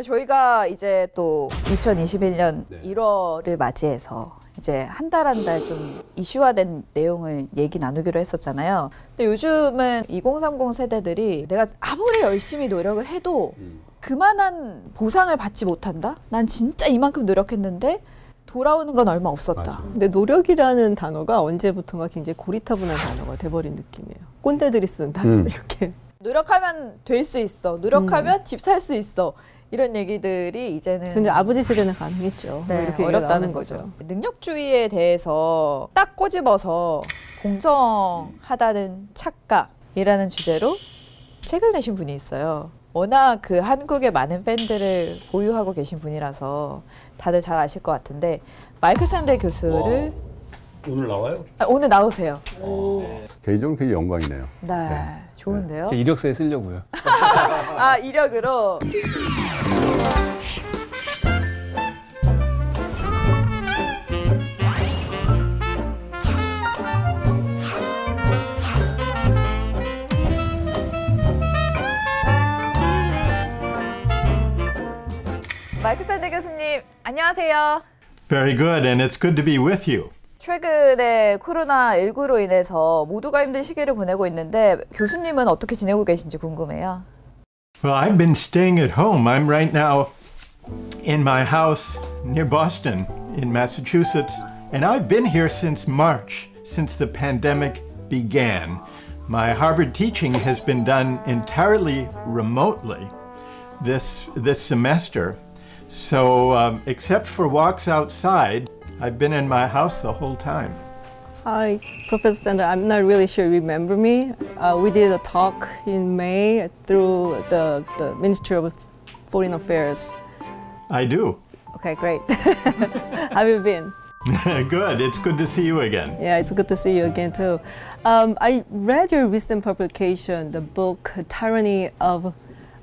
저희가 이제 또 2021년 1월을 맞이해서 이제 한 달 좀 이슈화된 내용을 얘기 나누기로 했었잖아요. 근데 요즘은 2030 세대들이 내가 아무리 열심히 노력을 해도 그만한 보상을 받지 못한다? 난 진짜 이만큼 노력했는데 돌아오는 건 얼마 없었다. 맞아. 근데 노력이라는 단어가 언제부턴가 굉장히 고리타분한 단어가 돼버린 느낌이에요. 꼰대들이 쓰는 단어 이렇게. 노력하면 될 수 있어. 노력하면 집 살 수 있어. 이런 얘기들이 이제는 근데 아버지 세대는 가능했죠. 네, 이렇게 어렵다는 거죠. 능력주의에 대해서 딱 꼬집어서 공정하다는 착각이라는 주제로 책을 내신 분이 있어요. 워낙 그 한국의 많은 팬들을 보유하고 계신 분이라서 다들 잘 아실 것 같은데 마이클 샌델 교수를 오늘 나와요? 오늘 나오세요. 개인적으로 굉장히 영광이네요. 네, 좋은데요. 이력서에 쓰려고요. 아, 이력으로. 마이클 샌델 교수님, 안녕하세요. Very good, and it's good to be with you. 최근에 코로나19로 인해서 모두가 힘든 시기를 보내고 있는데 교수님은 어떻게 지내고 계신지 궁금해요. Well, I've been staying at home. I'm right now in my house near Boston in Massachusetts, and I've been here since March, since the pandemic began. My Harvard teaching has been done entirely remotely this semester. So, except for walks outside, I've been in my house the whole time. Hi, Professor Sandler. I'm not really sure you remember me. We did a talk in May through the Ministry of Foreign Affairs. I do. Okay, great. How have you been? Good. It's good to see you again. Yeah, it's good to see you again too. I read your recent publication, the book Tyranny of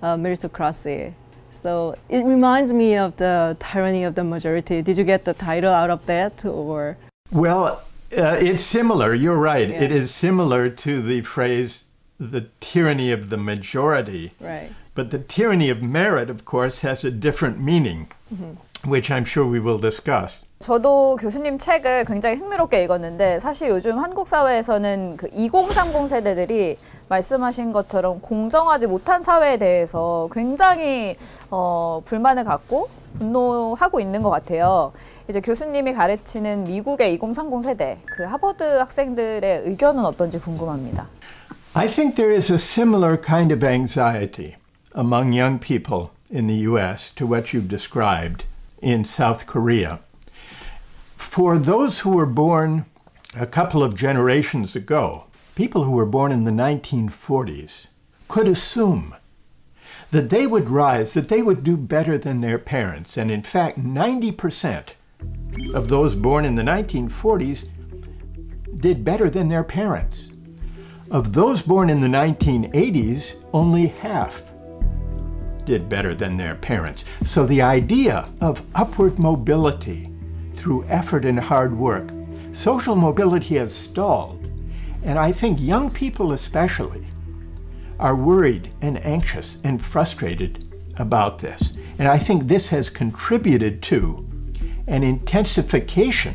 Meritocracy. So it reminds me of the tyranny of the majority. Did you get the title out of that, or? Well, it's similar. You're right. Yeah. It is similar to the phrase, the tyranny of the majority. Right. But the tyranny of merit, of course, has a different meaning, which I'm sure we will discuss. 저도 교수님 책을 굉장히 흥미롭게 읽었는데 사실 요즘 한국 사회에서는 그 2030 세대들이 말씀하신 것처럼 공정하지 못한 사회에 대해서 굉장히 불만을 갖고 분노하고 있는 것 같아요. 이제 교수님이 가르치는 미국의 2030 세대, 그 하버드 학생들의 의견은 어떤지 궁금합니다. I think there is a similar kind of anxiety among young people in the U.S. to what you've described in South Korea. For those who were born a couple of generations ago, people who were born in the 1940s could assume that they would rise, that they would do better than their parents. And in fact, 90% of those born in the 1940s did better than their parents. Of those born in the 1980s, only half did better than their parents. So the idea of upward mobility through effort and hard work, social mobility has stalled. And I think young people especially are worried and anxious and frustrated about this. And I think this has contributed to an intensification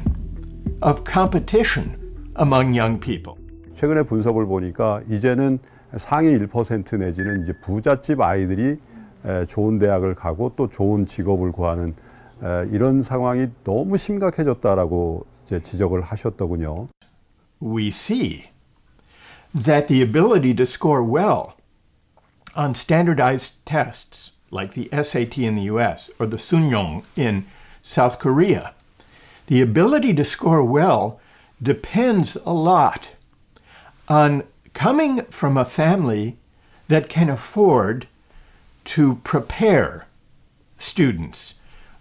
of competition among young people. 최근에 분석을 보니까 이제는 상위 1% 내지는 이제 부잣집 아이들이 좋은 대학을 가고 또 좋은 직업을 구하는 이런 상황이 너무 심각해졌다라고 이제 지적을 하셨더군요. We see that the ability to score well on standardized tests like the SAT in the US or the Sunyong in South Korea, the ability to score well depends a lot on coming from a family that can afford to prepare students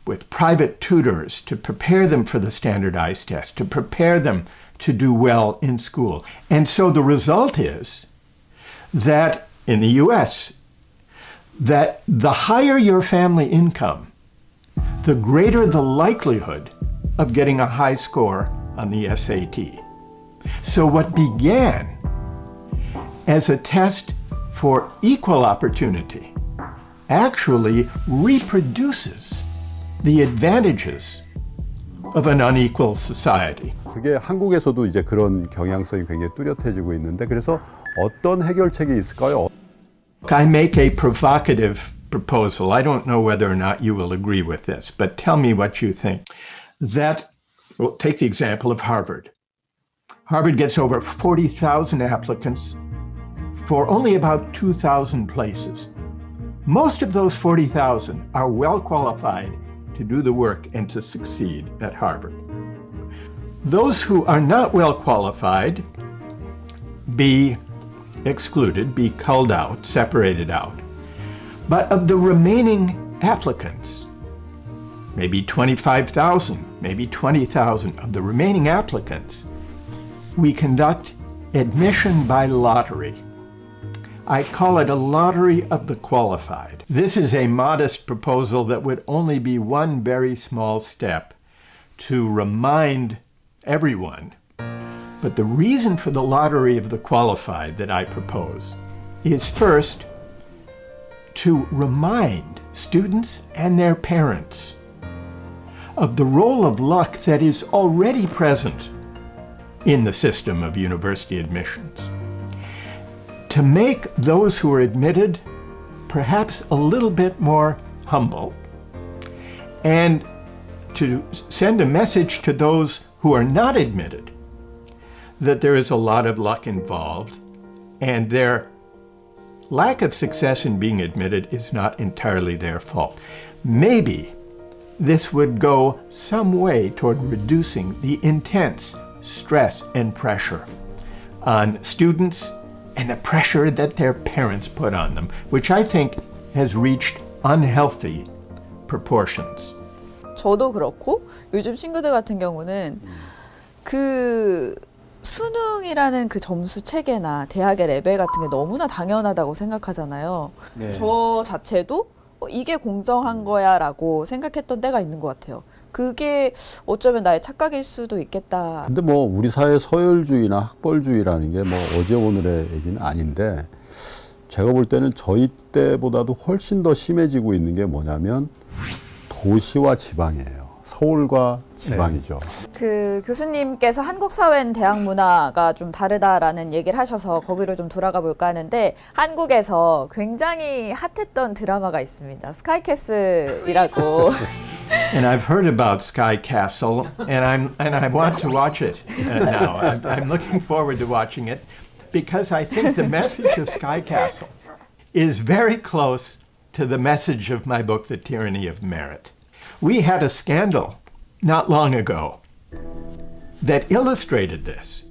with private tutors, to prepare them for the standardized test, to prepare them to do well in school. And so the result is that in the US, that the higher your family income, the greater the likelihood of getting a high score on the SAT. So what began as a test for equal opportunity actually reproduces the advantages of an unequal society. 그게 한국에서도 이제 그런 경향성이 굉장히 뚜렷해지고 있는데 그래서 어떤 해결책이 있을까요? I make a provocative proposal. I don't know whether or not you will agree with this, but tell me what you think. That, well, take the example of Harvard. Harvard gets over 40,000 applicants for only about 2,000 places. Most of those 40,000 are well qualified to do the work and to succeed at Harvard. Those who are not well qualified be excluded, be culled out, separated out. But of the remaining applicants, maybe 25,000, maybe 20,000 of the remaining applicants, we conduct admission by lottery. I call it a lottery of the qualified. This is a modest proposal that would only be one very small step to remind everyone. But the reason for the lottery of the qualified that I propose is first to remind students and their parents of the role of luck that is already present in the system of university admissions. To make those who are admitted perhaps a little bit more humble, and to send a message to those who are not admitted that there is a lot of luck involved, and their lack of success in being admitted is not entirely their fault. Maybe this would go some way toward reducing the intense stress and pressure on students and the pressure that their parents put on them, which I think has reached unhealthy proportions. 저도 그렇고 요즘 친구들 같은 경우는 그 수능이라는 그 점수 체계나 대학의 레벨 같은 게 너무나 당연하다고 생각하잖아요. 네. 저 자체도 이게 공정한 거야 라고 생각했던 때가 있는 것 같아요. 그게 어쩌면 나의 착각일 수도 있겠다. 근데 뭐 우리 사회 서열주의나 학벌주의라는 게 뭐 어제 오늘의 얘기는 아닌데 제가 볼 때는 저희 때보다도 훨씬 더 심해지고 있는 게 뭐냐면 도시와 지방이에요. 서울과 지방이죠. 그 교수님께서 한국 사회는 대학 문화가 좀 다르다라는 얘기를 하셔서 거기로 좀 돌아가 볼까 하는데 한국에서 굉장히 핫했던 드라마가 있습니다. 스카이캐슬이라고. And I've heard about Sky Castle, and I want to watch it now. I'm looking forward to watching it because I think the message of Sky Castle is very close to the message of my book, The Tyranny of Merit. We had a scandal not long ago that illustrated this.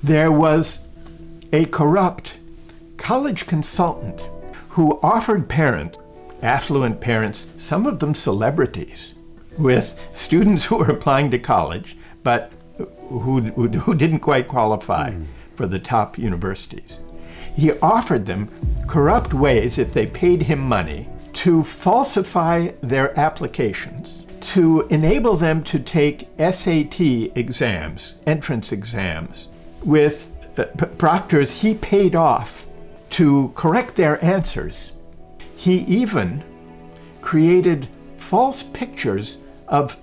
There was a corrupt college consultant who offered parents, affluent parents, some of them celebrities, with students who were applying to college, but who didn't quite qualify for the top universities. He offered them corrupt ways, if they paid him money, to falsify their applications, to enable them to take SAT exams, entrance exams, with proctors he paid off to correct their answers. He even created false pictures of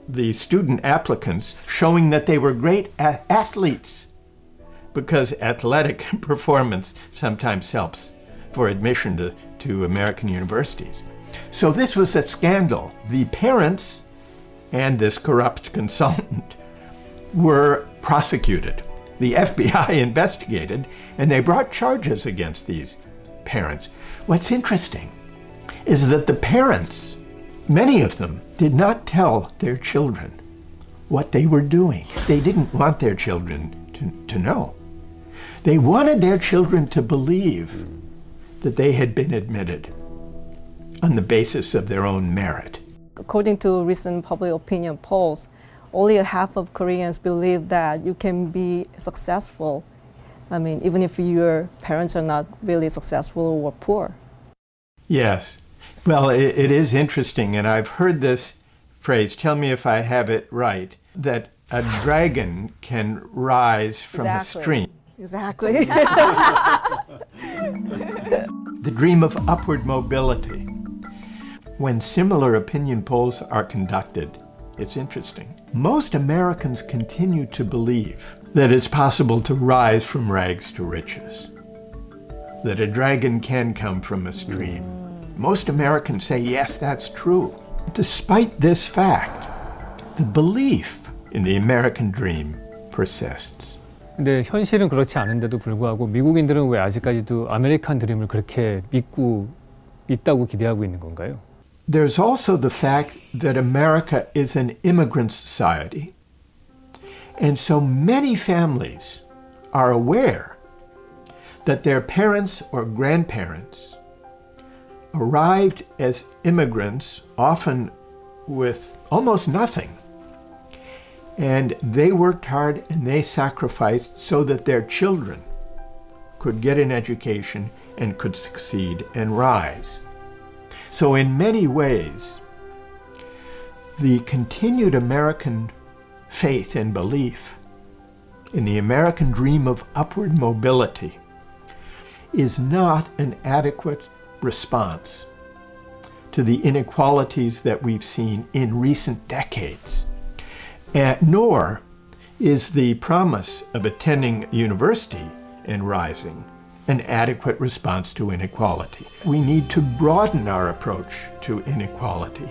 the student applicants showing that they were great athletes, because athletic performance sometimes helps for admission to American universities. So this was a scandal. The parents and this corrupt consultant were prosecuted. The FBI investigated, and they brought charges against these parents. What's interesting is that the parents, many of them, did not tell their children what they were doing. They didn't want their children to know. They wanted their children to believe that they had been admitted on the basis of their own merit. According to recent public opinion polls, only half of Koreans believe that you can be successful. I mean, even if your parents are not really successful or poor. Yes. Well, it is interesting, and I've heard this phrase, tell me if I have it right, that a dragon can rise from a stream. Exactly. The dream of upward mobility. when similar opinion polls are conducted, it's interesting. Most Americans continue to believe that it's possible to rise from rags to riches, that a dragon can come from a stream. Most Americans say, yes, that's true. Despite this fact, the belief in the American dream persists. 근데 현실은 그렇지 않은데도 불구하고 미국인들은 왜 아직까지도 아메리칸 드림을 그렇게 믿고 있다고 기대하고 있는 건가요? There's also the fact that America is an immigrant society. And so many families are aware that their parents or grandparents arrived as immigrants, often with almost nothing. And they worked hard and they sacrificed so that their children could get an education and could succeed and rise. So in many ways, the continued American faith and belief in the American dream of upward mobility is not an adequate response to the inequalities that we've seen in recent decades. Nor is the promise of attending university and rising an adequate response to inequality. We need to broaden our approach to inequality.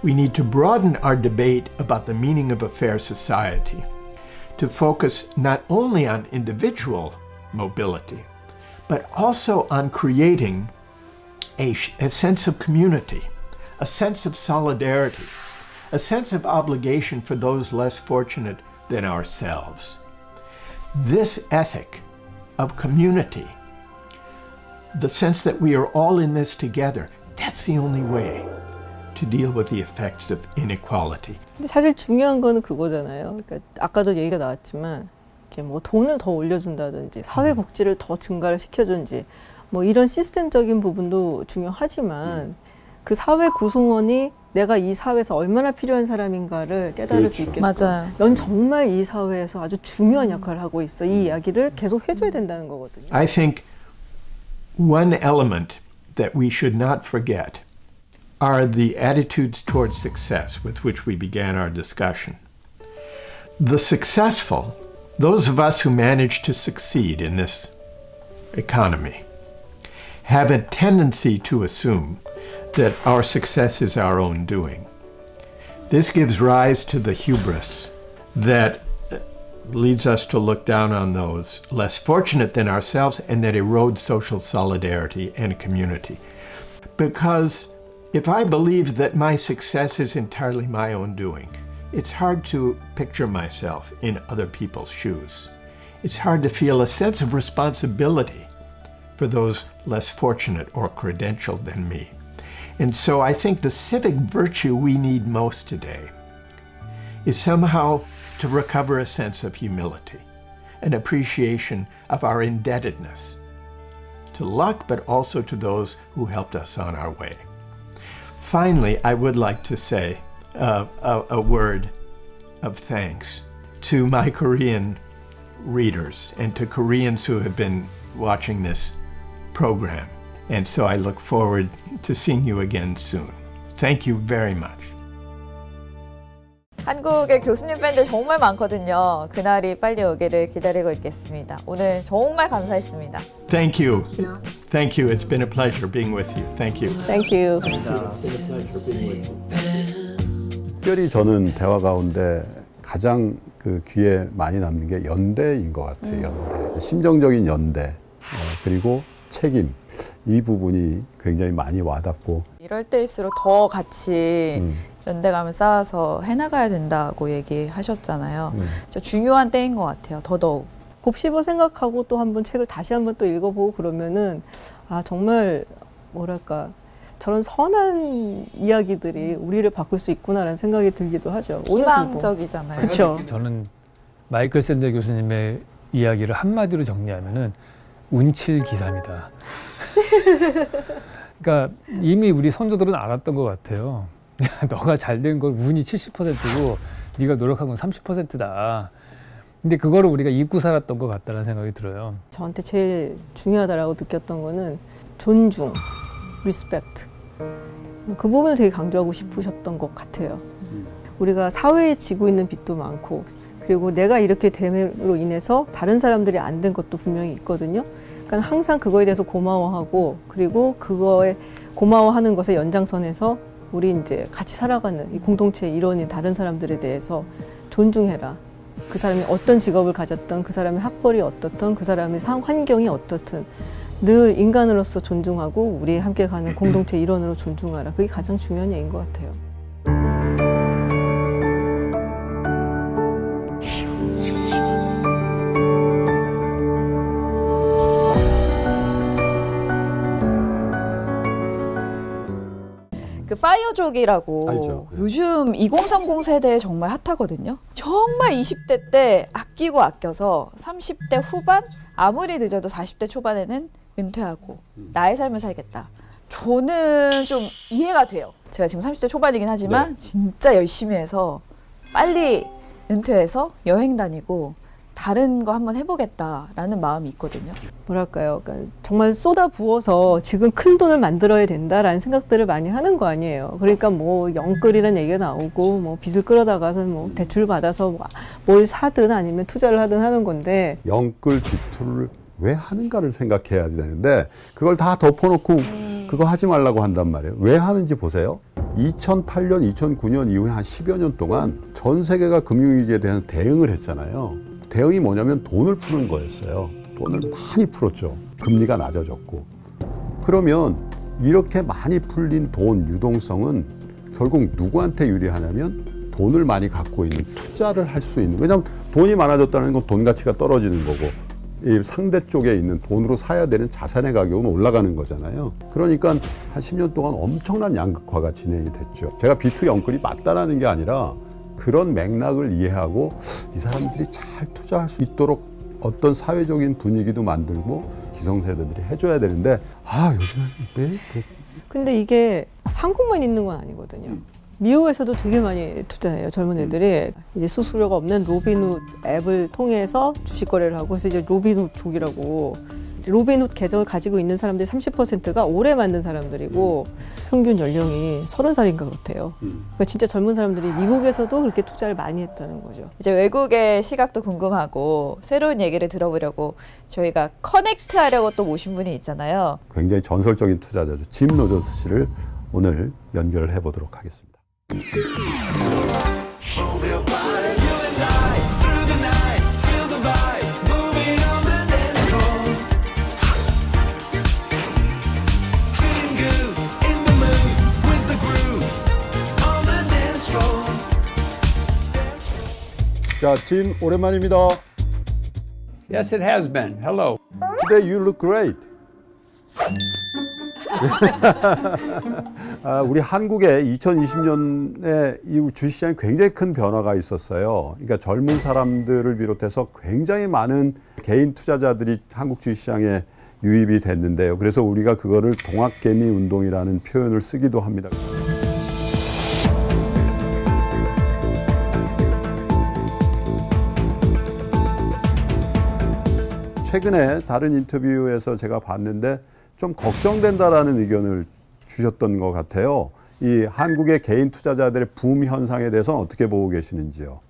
We need to broaden our debate about the meaning of a fair society to focus not only on individual mobility, but also on creating a sense of community, a sense of solidarity, a sense of obligation for those less fortunate than ourselves. This ethic of community, the sense that we are all in this together, that's the only way to deal with the effects of inequality. 근데 사실 중요한 거는 그거잖아요. 그러니까 아까도 얘기가 나왔지만 이렇게 뭐 돈을 더 올려준다든지 사회 복지를 더 증가를 시켜준지 뭐 이런 시스템적인 부분도 중요하지만 그 사회 구성원이 내가 이 사회에서 얼마나 필요한 사람인가를 깨달을 수 있게끔 맞아요. 넌 정말 이 사회에서 아주 중요한 역할을 하고 있어. 이 이야기를 계속 해줘야 된다는 거거든요. I think one element that we should not forget are the attitudes towards success with which we began our discussion. The successful, those of us who manage to succeed in this economy, have a tendency to assume that our success is our own doing. This gives rise to the hubris that leads us to look down on those less fortunate than ourselves and that erodes social solidarity and community. Because if I believe that my success is entirely my own doing, it's hard to picture myself in other people's shoes. It's hard to feel a sense of responsibility for those less fortunate or credentialed than me. And so I think the civic virtue we need most today is somehow to recover a sense of humility, an appreciation of our indebtedness to luck, but also to those who helped us on our way. Finally, I would like to say a word of thanks to my Korean readers and to Koreans who have been watching this program. And so I look forward to seeing you again soon. Thank you very much. 한국에 교수님 팬들 정말 많거든요. 그날이 빨리 오기를 기다리고 있겠습니다. 오늘 정말 감사했습니다. Thank you. Thank you. It's been a pleasure being with you. Thank you. Thank you. 특별히 저는 대화 가운데 가장 그 귀에 많이 남는 게 연대인 것 같아요. 연대. 심정적인 연대. 그리고 책임. 이 부분이 굉장히 많이 와닿고 이럴 때일수록 더 같이 연대감을 쌓아서 해나가야 된다고 얘기하셨잖아요. 진짜 중요한 때인 것 같아요. 더더욱. 곱씹어 생각하고 또 한번 책을 다시 한번 또 읽어보고 그러면은 아 정말 뭐랄까 저런 선한 이야기들이 우리를 바꿀 수 있구나라는 생각이 들기도 하죠. 희망적이잖아요. 그렇죠. 저는 마이클 샌델 교수님의 이야기를 한마디로 정리하면은 운칠 기사입니다. 그러니까 이미 우리 선조들은 알았던 것 같아요. 너가 잘된 건 운이 70%고 네가 노력한 건 30%다. 근데 그거를 우리가 잊고 살았던 것 같다는 생각이 들어요. 저한테 제일 중요하다라고 느꼈던 거는 존중, 리스펙트. 그 부분을 되게 강조하고 싶으셨던 것 같아요. 우리가 사회에 지고 있는 빚도 많고 그리고 내가 이렇게 됨으로 인해서 다른 사람들이 안 된 것도 분명히 있거든요. 그러니까 항상 그거에 대해서 고마워하고 그리고 그거에 고마워하는 것의 연장선에서 우리 이제 같이 살아가는 이 공동체의 일원인 다른 사람들에 대해서 존중해라. 그 사람이 어떤 직업을 가졌던 그 사람의 학벌이 어떻든 그 사람의 환경이 어떻든 늘 인간으로서 존중하고 우리 함께 가는 공동체 일원으로 존중하라. 그게 가장 중요한 얘기인 것 같아요. 그 파이어족이라고 알죠. 요즘 2030 세대에 정말 핫하거든요. 정말 20대 때 아끼고 아껴서 30대 후반 아무리 늦어도 40대 초반에는 은퇴하고 나의 삶을 살겠다. 저는 좀 이해가 돼요. 제가 지금 30대 초반이긴 하지만 진짜 열심히 해서 빨리 은퇴해서 여행 다니고 다른 거 한번 해보겠다라는 마음이 있거든요. 뭐랄까요? 그러니까 정말 쏟아 부어서 지금 큰 돈을 만들어야 된다라는 생각들을 많이 하는 거 아니에요. 그러니까 뭐 영끌이라는 얘기가 나오고 뭐 빚을 끌어다가서 뭐 대출 받아서 뭘 사든 아니면 투자를 하든 하는 건데 영끌 기투를 왜 하는가를 생각해야 되는데 그걸 다 덮어놓고 그거 하지 말라고 한단 말이에요. 왜 하는지 보세요. 2008년, 2009년 이후에 한 10여 년 동안 전 세계가 금융위기에 대한 대응을 했잖아요. 대응이 뭐냐면 돈을 푸는 거였어요. 돈을 많이 풀었죠. 금리가 낮아졌고. 그러면 이렇게 많이 풀린 돈 유동성은 결국 누구한테 유리하냐면 돈을 많이 갖고 있는 투자를 할 수 있는. 왜냐하면 돈이 많아졌다는 건 돈 가치가 떨어지는 거고 이 상대 쪽에 있는 돈으로 사야 되는 자산의 가격은 올라가는 거잖아요. 그러니까 한 10년 동안 엄청난 양극화가 진행이 됐죠. 제가 B2 영끌이 맞다라는 게 아니라 그런 맥락을 이해하고 이 사람들이 잘 투자할 수 있도록 어떤 사회적인 분위기도 만들고 기성세대들이 해줘야 되는데 요즘은 왜? 근데 이게 한국만 있는 건 아니거든요. 미국에서도 되게 많이 투자해요. 젊은 애들이 이제 수수료가 없는 로빈훗 앱을 통해서 주식 거래를 하고 그래서 이제 로빈훗족이라고 로빈훗 계정을 가지고 있는 사람들이 30%가 오래 만든 사람들이고 평균 연령이 30살인가 그렇대요. 그러니까 진짜 젊은 사람들이 미국에서도 그렇게 투자를 많이 했다는 거죠. 이제 외국의 시각도 궁금하고 새로운 얘기를 들어보려고 저희가 커넥트 하려고 또 모신 분이 있잖아요. 굉장히 전설적인 투자자죠. 짐 로저스 씨를 오늘 연결을 해보도록 하겠습니다. 자, 짐 오랜만입니다. Yes, it has been. Hello. Today you look great. 우리 한국의 2020년에 이 주식시장에 굉장히 큰 변화가 있었어요. 그러니까 젊은 사람들을 비롯해서 굉장히 많은 개인 투자자들이 한국 주식시장에 유입이 됐는데요. 그래서 우리가 그거를 동학개미 운동이라는 표현을 쓰기도 합니다. 최근에 다른 인터뷰에서 제가 봤는데 좀 걱정된다라는 의견을 주셨던 것 같아요. 이 한국의 개인 투자자들의 붐 현상에 대해서는 어떻게 보고 계시는지요?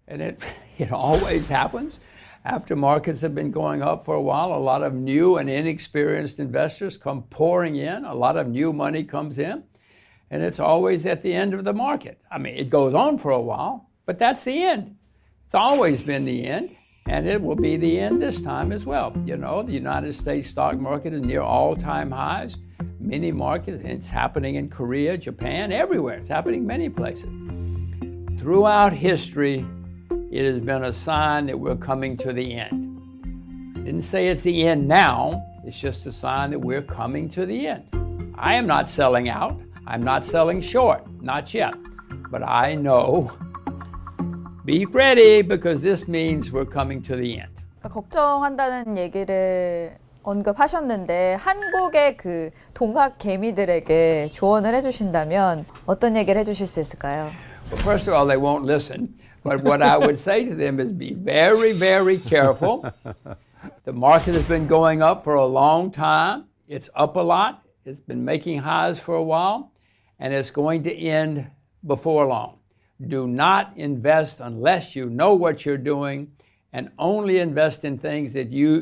And it always happens. After markets have been going up for a while, a lot of new and inexperienced investors come pouring in. A lot of new money comes in. And it's always at the end of the market. I mean, it goes on for a while, but that's the end. It's always been the end. And it will be the end this time as well. You know, the United States stock market is near all-time highs. Many markets, it's happening in Korea, Japan, everywhere. It's happening in many places. Throughout history, it has been a sign that we're coming to the end. Didn't say it's the end now. It's just a sign that we're coming to the end. I am not selling out. I'm not selling short, not yet. But I know be ready because this means we're coming to the end. 그러니까 걱정한다는 얘기를 언급하셨는데 한국의 그 동학 개미들에게 조언을 해주신다면 어떤 얘기를 해주실 수 있을까요? Well, first of all, they won't listen. But what I would say to them is be very, very careful. The market has been going up for a long time. It's up a lot. It's been making highs for a while. and it's going to end before long. Do not invest unless you know what you're doing, and only invest in things that you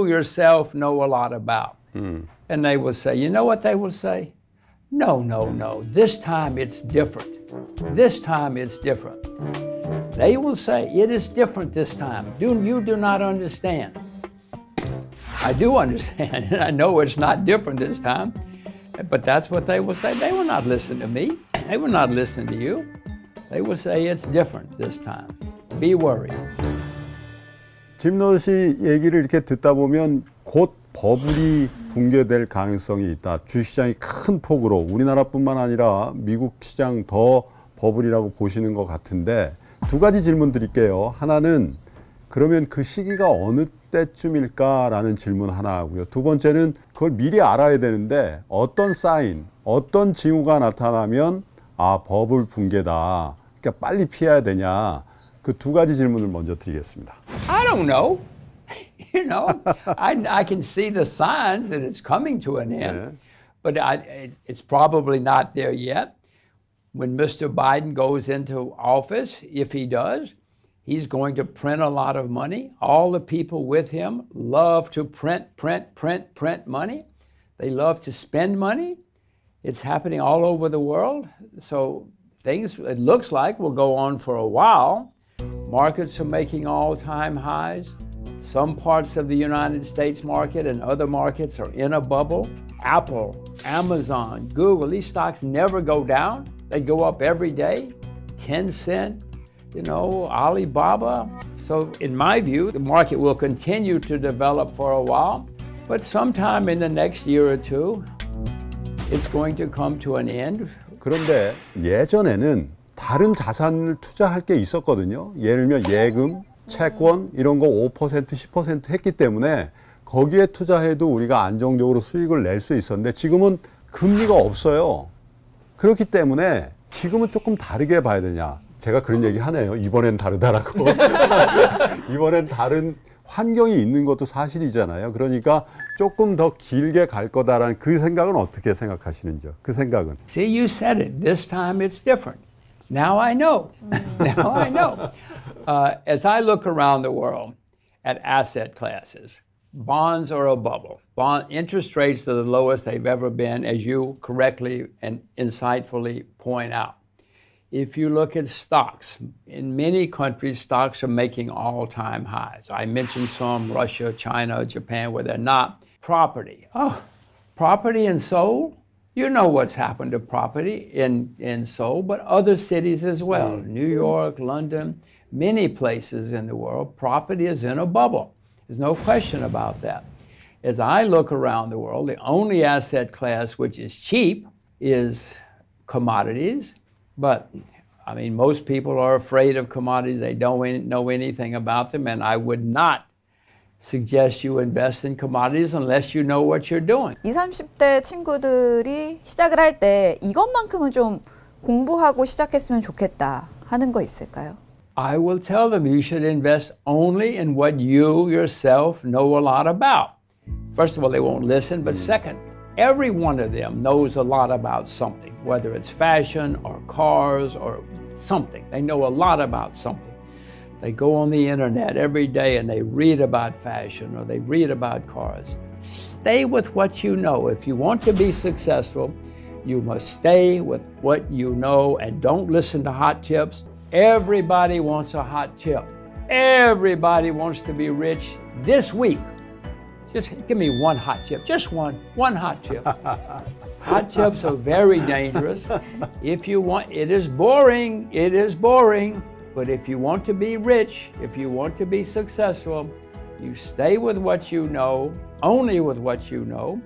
yourself know a lot about. And they will say, you know what they will say? No, no, no, this time it's different. This time it's different. They will say, it is different this time. You do not understand. I do understand, and I know it's not different this time, but that's what they will say. They will not listen to me. They will not listen to you. They will say it's different this time. Be worried. 짐 롯이 얘기를 이렇게 듣다 보면 곧 버블이 붕괴될 가능성이 있다. 주식시장이 큰 폭으로 우리나라뿐만 아니라 미국 시장 더 버블이라고 보시는 것 같은데 두 가지 질문 드릴게요. 하나는 그러면 그 시기가 어느 때쯤일까라는 질문 하나 하고요. 두 번째는 그걸 미리 알아야 되는데 어떤 사인, 어떤 징후가 나타나면 아 버블 붕괴다. 그러니까 빨리 피해야 되냐. 그 두 가지 질문을 먼저 드리겠습니다. I don't know. You know, I can see the signs that it's coming to an end, but it's probably not there yet. When Mr. Biden goes into office, if he does, he's going to print a lot of money. All the people with him love to print money. They love to spend money. It's happening all over the world. So things, it looks like, will go on for a while. Markets are making all-time highs. Some parts of the United States market and other markets are in a bubble. Apple, Amazon, Google, these stocks never go down. They go up every day. Tencent, you know, Alibaba. So in my view, the market will continue to develop for a while, but sometime in the next year or two, it's going to come to an end. 그런데 예전에는 다른 자산을 투자할 게 있었거든요. 예를 들면 예금, 채권 이런 거 5%, 10% 했기 때문에 거기에 투자해도 우리가 안정적으로 수익을 낼 수 있었는데 지금은 금리가 없어요. 그렇기 때문에 지금은 조금 다르게 봐야 되냐. 제가 그런 얘기 하네요. 이번엔 다르다라고. 이번엔 다른 환경이 있는 것도 사실이잖아요. 그러니까 조금 더 길게 갈 거다라는 그 생각은 어떻게 생각하시는지요? 그 생각은. See, you said it. This time it's different. Now I know. Now I know. As I look around the world at asset classes, bonds are a bubble. Bond interest rates are the lowest they've ever been, as you correctly and insightfully point out. If you look at stocks, in many countries, stocks are making all-time highs. I mentioned some, Russia, China, Japan, where they're not. Property. Oh, property in Seoul? You know what's happened to property in Seoul, but other cities as well. New York, London, many places in the world, property is in a bubble. There's no question about that. As I look around the world, the only asset class which is cheap is commodities. But, I mean, most people are afraid of commodities. They don't know anything about them, and I would not suggest you invest in commodities unless you know what you're doing. 20, 30대 친구들이 시작을 할 때 이것만큼은 좀 공부하고 시작했으면 좋겠다 하는 거 있을까요? I will tell them you should invest only in what you yourself know a lot about. First of all, they won't listen, but second, every one of them knows a lot about something, whether it's fashion or cars or something. They know a lot about something. They go on the internet every day and they read about fashion or they read about cars. Stay with what you know. If you want to be successful, you must stay with what you know and don't listen to hot tips. Everybody wants a hot tip. Everybody wants to be rich this week. Just give me one hot tip, just one hot tip. Hot tips are very dangerous. If you want, it is boring. But if you want to be rich, if you want to be successful, you stay with what you know, only with what you know.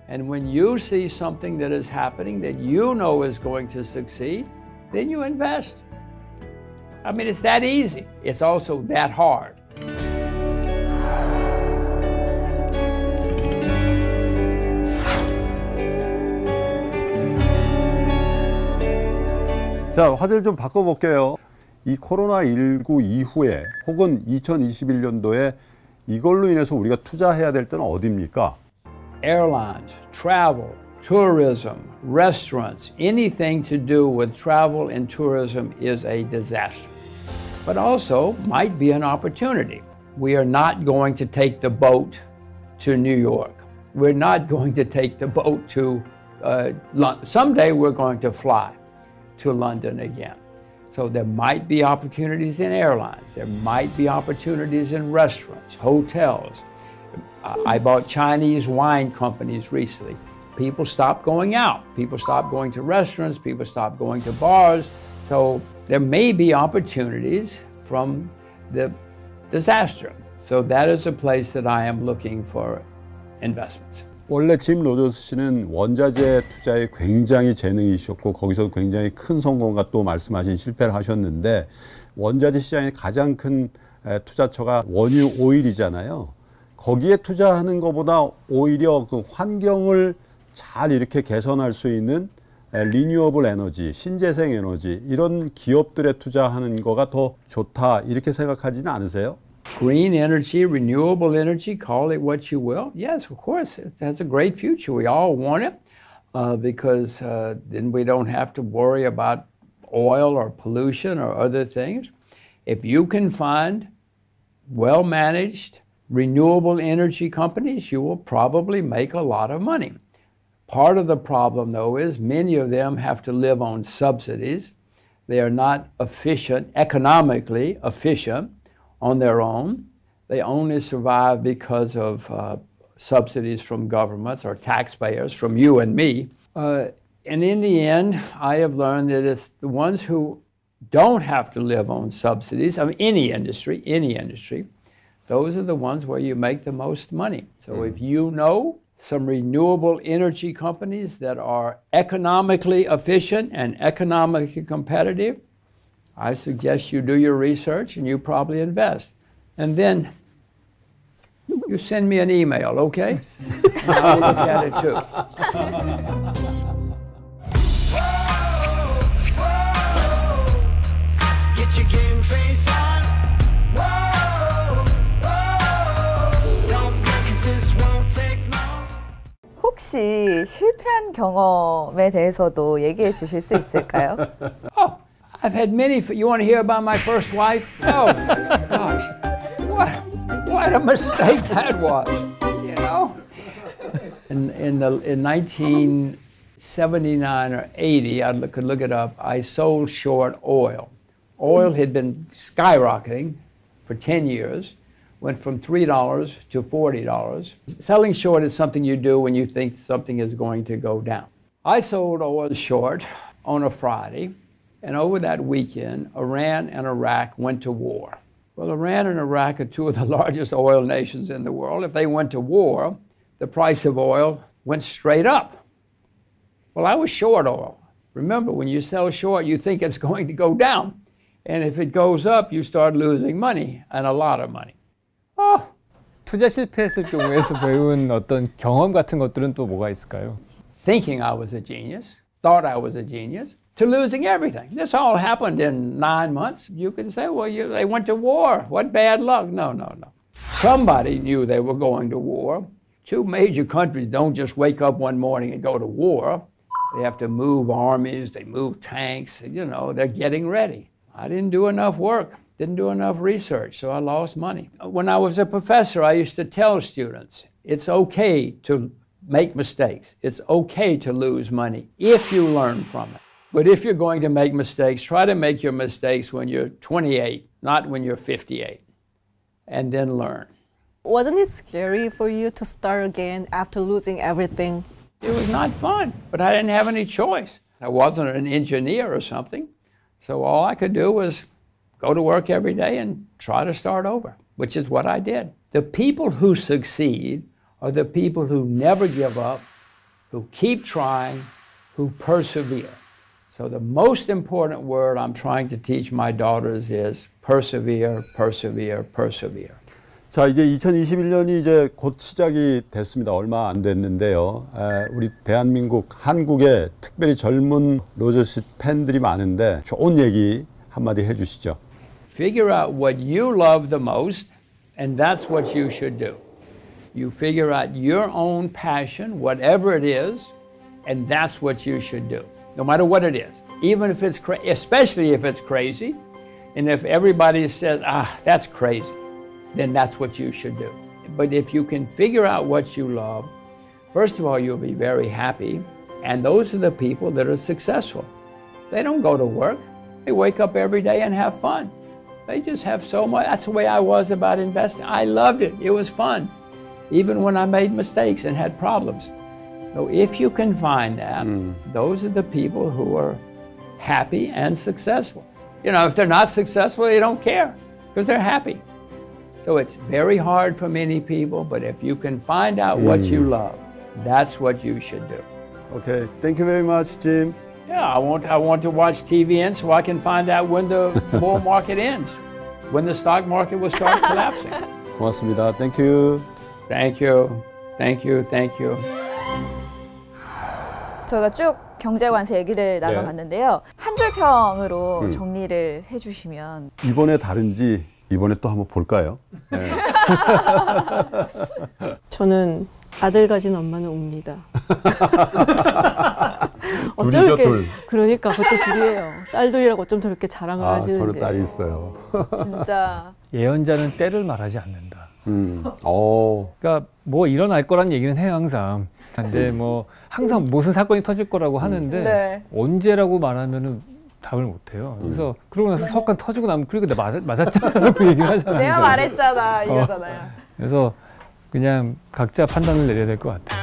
And when you see something that is happening that you know is going to succeed, then you invest. I mean, it's that easy. It's also that hard. 자, 화제를 좀 바꿔볼게요. 이 코로나19 이후에 혹은 2021년도에 이걸로 인해서 우리가 투자해야 될 때는 어디입니까? Airlines, travel, tourism, restaurants, anything to do with travel and tourism is a disaster, but also might be an opportunity. We are not going to take the boat to New York. We're not going to take the boat to London. Someday we're going to fly to London again. So there might be opportunities in airlines. There might be opportunities in restaurants, hotels. I bought Chinese wine companies recently. People stopped going out. People stopped going to restaurants. People stopped going to bars. So there may be opportunities from the disaster. So that is a place that I am looking for investments. 원래 짐 로저스 씨는 원자재 투자에 굉장히 재능이셨고 거기서 굉장히 큰 성공과 또 말씀하신 실패를 하셨는데 원자재 시장의 가장 큰 투자처가 원유 오일이잖아요. 거기에 투자하는 것보다 오히려 그 환경을 잘 이렇게 개선할 수 있는 리뉴어블 에너지, 신재생 에너지 이런 기업들에 투자하는 거가 더 좋다 이렇게 생각하지는 않으세요? Green energy, renewable energy, call it what you will. Yes, of course, it has a great future. We all want it because then we don't have to worry about oil or pollution or other things. If you can find well-managed renewable energy companies, you will probably make a lot of money. Part of the problem, though, is many of them have to live on subsidies. They are not efficient, economically efficient on their own. They only survive because of subsidies from governments or taxpayers, from you and me. And in the end, I have learned that it's the ones who don't have to live on subsidies, I mean, any industry, those are the ones where you make the most money. So if you know some renewable energy companies that are economically efficient and economically competitive, I suggest you do your research and you probably invest. And then you send me an email, okay? I'll look at it too. Get your game face on. Don't blink 'cause this won't take long. 혹시 실패한 경험에 대해서도 얘기해 주실 수 있을까요? Oh, I've had many. You want to hear about my first wife? Oh, gosh. What a mistake that was, you know? In 1979 or 80, I could look it up, I sold short oil. Oil had been skyrocketing for 10 years, went from $3 to $40. Selling short is something you do when you think something is going to go down. I sold oil short on a Friday, and over that weekend, Iran and Iraq went to war. Well, Iran and Iraq are two of the largest oil nations in the world. If they went to war, the price of oil went straight up. Well, I was short oil. Remember, when you sell short, you think it's going to go down. And if it goes up, you start losing money, and a lot of money. Oh. 투자 실패했을 경우에서 배운 어떤 경험 같은 것들은 또 뭐가 있을까요? Thinking I was a genius, thought I was a genius, to losing everything. This all happened in 9 months. You could say, well, they went to war. What bad luck. No. Somebody knew they were going to war. Two major countries don't just wake up one morning and go to war. They have to move armies, they move tanks, you know, they're getting ready. I didn't do enough work, didn't do enough research, so I lost money. When I was a professor, I used to tell students, it's okay to make mistakes. It's okay to lose money if you learn from it. But if you're going to make mistakes, try to make your mistakes when you're 28, not when you're 58, and then learn. Wasn't it scary for you to start again after losing everything? It was not fun, but I didn't have any choice. I wasn't an engineer or something, so all I could do was go to work every day and try to start over, which is what I did. The people who succeed are the people who never give up, who keep trying, who persevere. So the most important word I'm trying to teach my daughters is persevere, persevere, persevere. 자, 이제 2021년이 이제 곧 시작이 됐습니다. 얼마 안 됐는데요. 우리 대한민국, 한국에 특별히 젊은 로저스 팬들이 많은데 좋은 얘기 한마디 해주시죠. Figure out what you love the most, and that's what you should do. You figure out your own passion, whatever it is, And that's what you should do, no matter what it is. Even if it's especially if it's crazy, and if everybody says, that's crazy, then that's what you should do. But if you can figure out what you love, first of all, you'll be very happy. And those are the people that are successful. They don't go to work. They wake up every day and have fun. They just have so much. That's the way I was about investing. I loved it. It was fun, even when I made mistakes and had problems. So if you can find that, those are the people who are happy and successful. You know, if they're not successful, they don't care because they're happy. So it's very hard for many people, but if you can find out what you love, that's what you should do. Okay, thank you very much, Jim. Yeah, I want to watch TVN so I can find out when the bull market ends, when the stock market will start collapsing. 고맙습니다. Thank you. Thank you. Thank you. Thank you. 저희가 쭉 경제 관세 얘기를 나눠봤는데요. 한 줄 평으로 정리를 해주시면. 이번에 다른지 이번에 또 한번 볼까요? 네. 저는 아들 가진 엄마는 옵니다. 둘이죠, 둘. 그러니까 그것도 둘이에요. 딸둘이라고 어쩜 저렇게 자랑을 하시는지. 저는 딸이 있어요. 진짜. 예언자는 때를 말하지 않는다. 오. 그러니까 뭐 일어날 거란 얘기는 해요 항상. 근데 뭐 항상 무슨 사건이 터질 거라고 하는데 네. 언제라고 말하면은 답을 못 해요. 그래서 그러고 나서 사건 터지고 나면 그리고 맞았잖아라고 얘기를 하잖아요. 내가 말했잖아 이거잖아요. 그래서 그냥 각자 판단을 내려야 될 것 같아요.